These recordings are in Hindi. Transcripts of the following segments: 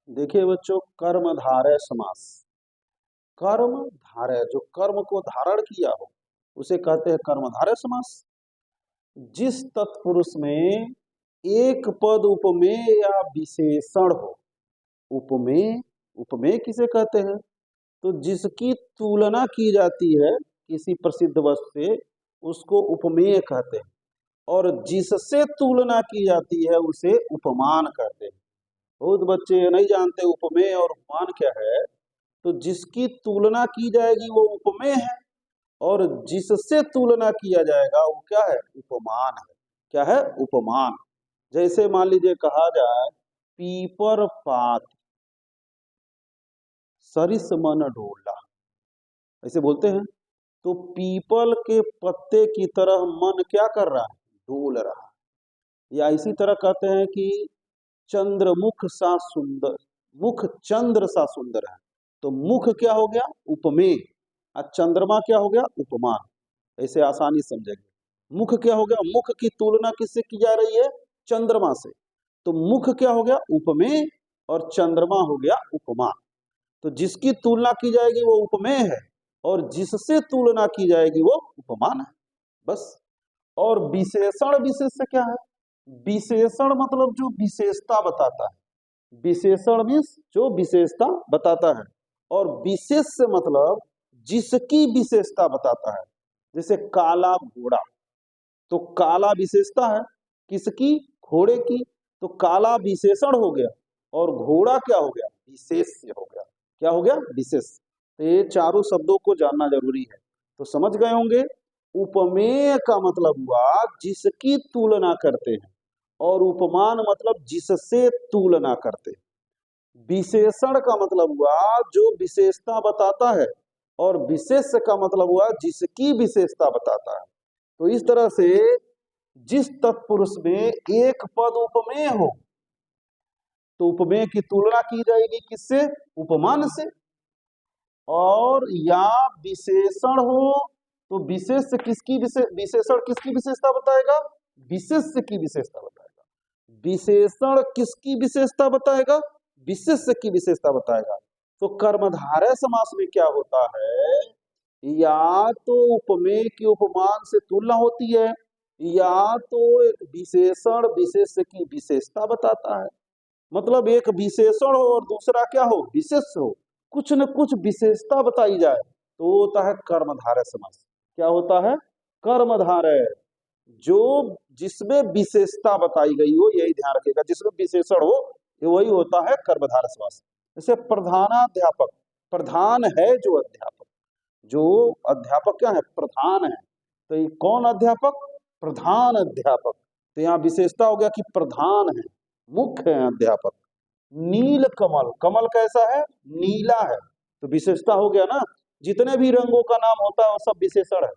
देखिए बच्चों, कर्मधारय समास। कर्म धारय, जो कर्म को धारण किया हो उसे कहते हैं कर्मधारय समास। जिस तत्पुरुष में एक पद उपमेय या विशेषण हो। उपमेय, उपमेय किसे कहते हैं? तो जिसकी तुलना की जाती है किसी प्रसिद्ध वस्तु से उसको उपमेय कहते हैं, और जिससे तुलना की जाती है उसे उपमान कहते हैं। बहुत बच्चे ये नहीं जानते उपमेय और उपमान क्या है। तो जिसकी तुलना की जाएगी वो उपमेय है, और जिससे तुलना किया जाएगा वो क्या है? उपमान है। क्या है? उपमान। जैसे मान लीजिए कहा जाए पीपर पात सरिस मन डोला, ऐसे बोलते हैं। तो पीपल के पत्ते की तरह मन क्या कर रहा है? डोल रहा है। या इसी तरह कहते हैं कि चंद्रमुख सा सुंदर, मुख चंद्र सा सुंदर है। तो मुख क्या हो गया? उपमेय, और चंद्रमा क्या हो गया? उपमान। ऐसे आसानी से समझेंगे। मुख क्या हो गया? मुख की तुलना किससे की जा रही है? चंद्रमा से। तो मुख क्या हो गया? उपमेय, और चंद्रमा हो गया उपमान। तो जिसकी तुलना की जाएगी वो उपमेय है, और जिससे तुलना की जाएगी वो उपमान है, बस। और विशेषण, विशेष क्या है? विशेषण मतलब जो विशेषता बताता है। विशेषण मीन्स जो विशेषता बताता है, और विशेष से मतलब जिसकी विशेषता बताता है। जैसे काला घोड़ा, तो काला विशेषता है किसकी? घोड़े की। तो काला विशेषण हो गया, और घोड़ा क्या हो गया? विशेष हो गया। क्या हो गया? विशेष। तो ये चारों शब्दों को जानना जरूरी है। तो समझ गए होंगे, उपमेय का मतलब हुआ जिसकी तुलना करते हैं, और उपमान मतलब जिससे तुलना करते हैं। विशेषण का मतलब हुआ जो विशेषता बताता है, और विशेष का मतलब हुआ जिसकी विशेषता बताता है। तो इस तरह से जिस तत्पुरुष में एक पद उपमेय हो तो उपमेय की तुलना की जाएगी किससे? उपमान से। और या विशेषण हो तो विशेष से किसकी विशेषण किसकी विशेषता बताएगा? विशेष की विशेषता बताएगा। विशेषण किसकी विशेषता बताएगा? विशेष की विशेषता बताएगा। तो कर्मधारय समास में क्या होता है? या तो उपमेय की उपमान से तुलना होती है, या तो एक विशेषण विशेष की विशेषता बताता है। मतलब एक विशेषण हो और दूसरा क्या हो? विशेष हो। कुछ न कुछ विशेषता बताई जाए तो होता है कर्मधारय समास। क्या होता है? कर्मधारय। जो जिसमें विशेषता बताई गई हो, यही ध्यान रखिएगा, जिसमें विशेषण हो वही होता है कर्मधारय समास। जैसे प्रधानाध्यापक, प्रधान है जो अध्यापक, जो अध्यापक क्या है? प्रधान है। तो ये कौन अध्यापक? प्रधान अध्यापक। तो यहाँ विशेषता हो गया कि प्रधान है, मुख्य है अध्यापक। नील कमल, कमल कैसा है? नीला है। तो विशेषता हो गया ना। जितने भी रंगों का नाम होता है वो सब विशेषण है।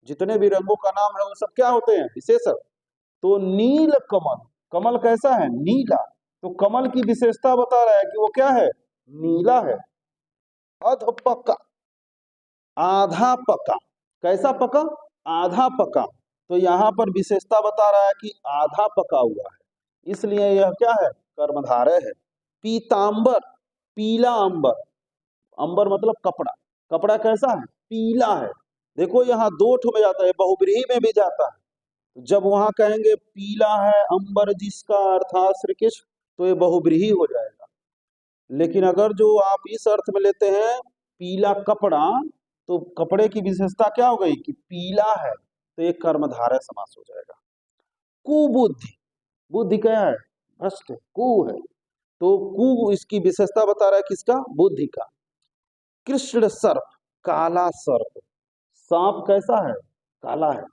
जितने भी रंगों का नाम है वो सब क्या होते हैं? विशेषण। तो नील कमल, कमल कैसा है? नीला। तो कमल की विशेषता बता रहा है कि वो क्या है? नीला है। अधपका, आधा पका, कैसा पका? आधा पका। तो यहाँ पर विशेषता बता रहा है कि आधा पका हुआ है, इसलिए यह क्या है? कर्मधारय है। पीतांबर, पीला अंबर, अंबर मतलब कपड़ा, कपड़ा कैसा है? पीला है। देखो यहाँ दो ठो में जाता है, बहुब्रीहि में भी जाता है। तो जब वहां कहेंगे पीला है अंबर जिसका अर्थात श्री कृष्ण, तो ये बहुब्रीहि हो जाएगा। लेकिन अगर जो आप इस अर्थ में लेते हैं पीला कपड़ा, तो कपड़े की विशेषता क्या हो गई? कि पीला है। तो ये कर्मधारय समास हो जाएगा। कुबुद्धि, बुद्धि क्या है? भ्रष्ट, कु है। तो कु इसकी विशेषता बता रहा है किसका? बुद्धि का। कृष्ण सर्प, काला सर्प, सांप कैसा है? काला है।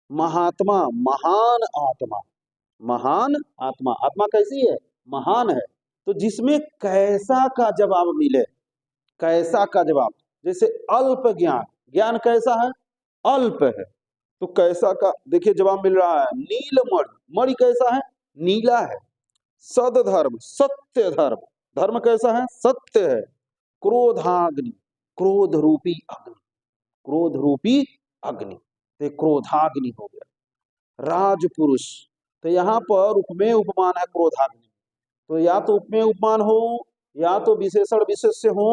महात्मा, महान आत्मा, महान आत्मा, आत्मा कैसी है? महान है। तो जिसमें कैसा का जवाब मिले, कैसा का जवाब, जैसे अल्प ज्ञान, ज्ञान कैसा है? अल्प है। तो कैसा का देखिए जवाब मिल रहा है। नील मणि, मणि कैसा है? नीला है। सदधर्म, सत्य धर्म, धर्म कैसा है? सत्य है। क्रोधाग्नि, क्रोध रूपी अग्नि, क्रोध रूपी अग्नि, तो क्रोधाग्नि हो गया। राजपुरुष, तो यहाँ पर उपमेय उपमान है क्रोधाग्नि। तो या तो उपमेय उपमान हो या तो विशेषण विशेष्य हो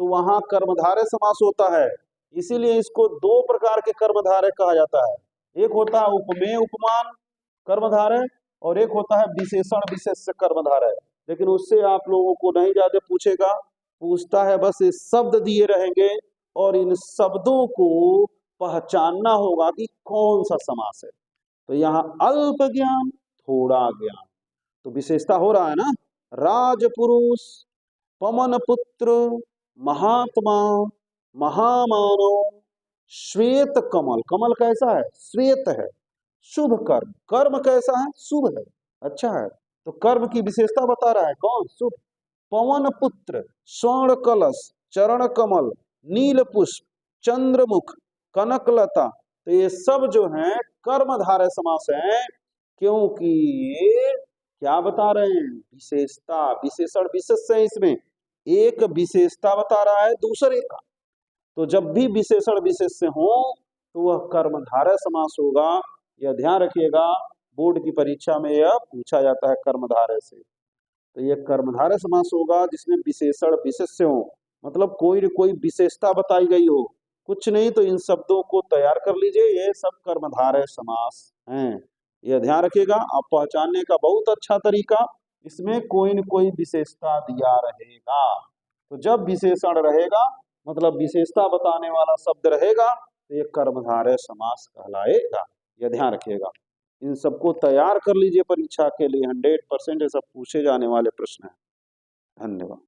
तो वहां कर्मधारय समास होता है, इसीलिए इसको दो प्रकार के कर्मधारय कहा जाता है। एक होता है उपमेय उपमान कर्मधारय और एक होता है विशेषण विशेष्य कर्मधारय। लेकिन उससे आप लोगों को नहीं ज्यादा पूछेगा, पूछता है बस ये शब्द दिए रहेंगे और इन शब्दों को पहचानना होगा कि कौन सा समास है। तो यहाँ अल्प ज्ञान थोड़ा ज्ञान, तो विशेषता हो रहा है ना, राजपुरुष, पवन पुत्र, महात्मा, महामानव, श्वेत कमल, कमल कैसा है, श्वेत है, शुभ कर्म, कर्म कैसा है, शुभ है, अच्छा है, तो कर्म की विशेषता बता रहा है कौन, शुभ। पवन पुत्र, स्वर्ण कलश, चरण कमल, नील पुष्प, चंद्रमुख, कनकलता, तो ये सब जो है कर्मधारय समास है, क्योंकि ये क्या बता रहे हैं, विशेषता, विशेषण विशेष है, इसमें एक विशेषता बता रहा है दूसरे का। तो जब भी विशेषण विशेष हो तो वह कर्मधारय समास होगा, यह ध्यान रखिएगा, बोर्ड की परीक्षा में यह पूछा जाता है कर्मधारय से। तो यह कर्मधारय समास होगा जिसमें विशेषण विशेष्य हो, मतलब कोई न कोई विशेषता बताई गई हो, कुछ नहीं तो इन शब्दों को तैयार कर लीजिए, ये सब कर्मधारय समास हैं, यह ध्यान रखिएगा। आप पहचानने का बहुत अच्छा तरीका, इसमें कोई न कोई विशेषता दिया रहेगा, तो जब विशेषण रहेगा मतलब विशेषता बताने वाला शब्द रहेगा तो ये कर्मधारय समास कहलाएगा, यह ध्यान रखिएगा। इन सबको तैयार कर लीजिए परीक्षा के लिए, 100% ये सब पूछे जाने वाले प्रश्न हैं। धन्यवाद।